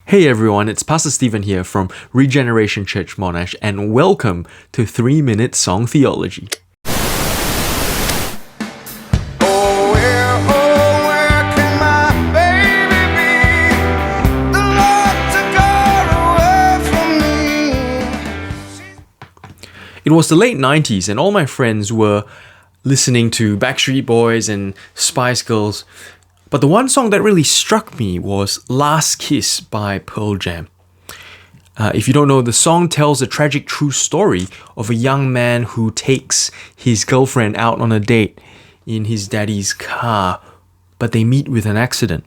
Hey everyone, it's Pastor Stephen here from Regeneration Church Monash, and welcome to 3-Minute Song Theology. It was the late 90s and all my friends were listening to Backstreet Boys and Spice Girls, but the one song that really struck me was Last Kiss by Pearl Jam. If you don't know, the song tells a tragic true story of a young man who takes his girlfriend out on a date in his daddy's car, but they meet with an accident.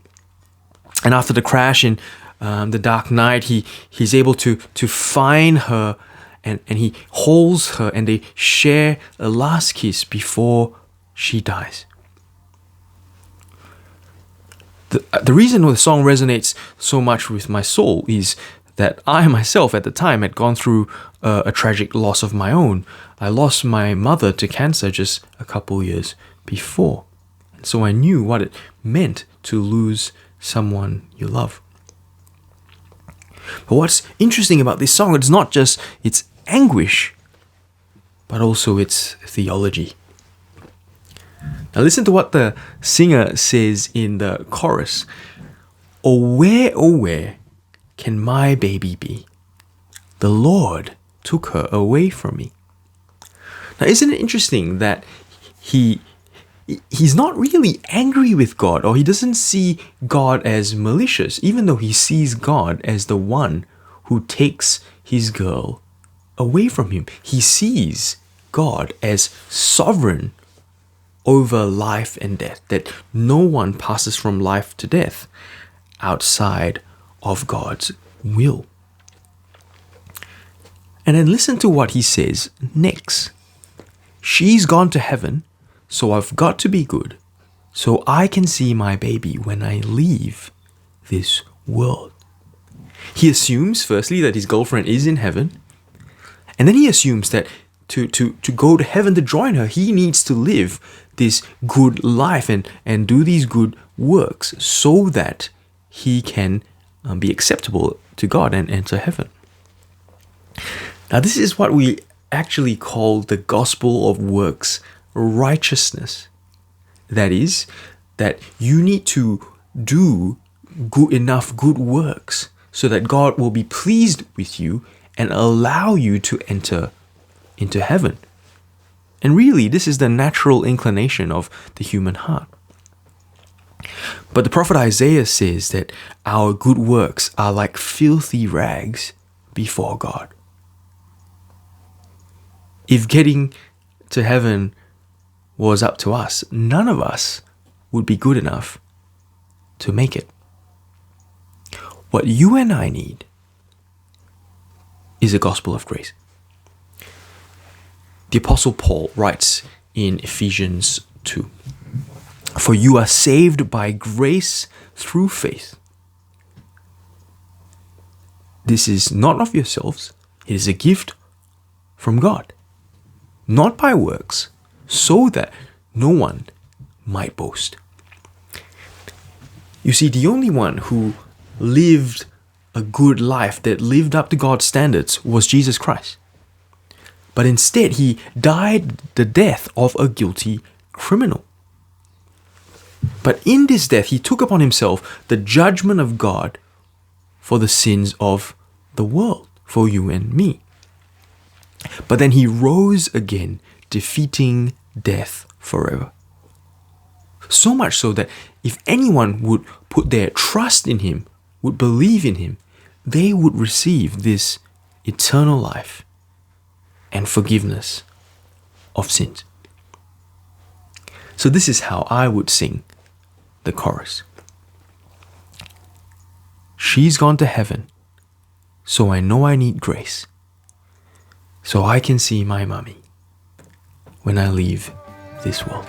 And after the crash in the dark night, he's able to find her and he holds her and they share a last kiss before she dies. The reason the song resonates so much with my soul is that I myself at the time had gone through a tragic loss of my own. I lost my mother to cancer just a couple years before. And so I knew what it meant to lose someone you love. But what's interesting about this song, it's not just its anguish, but also its theology. Now listen to what the singer says in the chorus. Oh where can my baby be? The Lord took her away from me. Now isn't it interesting that he's not really angry with God, or he doesn't see God as malicious, even though he sees God as the one who takes his girl away from him. He sees God as sovereign over life and death, that no one passes from life to death outside of God's will. And then listen to what he says next. She's gone to heaven, so I've got to be good, so I can see my baby when I leave this world. He assumes, firstly, that his girlfriend is in heaven, and then he assumes that to go to heaven to join her, he needs to live this good life and do these good works so that he can be acceptable to God and enter heaven. Now, this is what we actually call the gospel of works righteousness. That is, that you need to do enough good works so that God will be pleased with you and allow you to enter into heaven. And really, this is the natural inclination of the human heart. But the prophet Isaiah says that our good works are like filthy rags before God. If getting to heaven was up to us, none of us would be good enough to make it. What you and I need is a gospel of grace. The Apostle Paul writes in Ephesians 2, "For you are saved by grace through faith. This is not of yourselves, it is a gift from God, not by works, so that no one might boast." You see, the only one who lived a good life that lived up to God's standards was Jesus Christ. But instead, he died the death of a guilty criminal. But in this death, he took upon himself the judgment of God for the sins of the world, for you and me. But then he rose again, defeating death forever. So much so that if anyone would put their trust in him, would believe in him, they would receive this eternal life and forgiveness of sins. So this is how I would sing the chorus. She's gone to heaven, so I know I need grace, so I can see my mommy when I leave this world.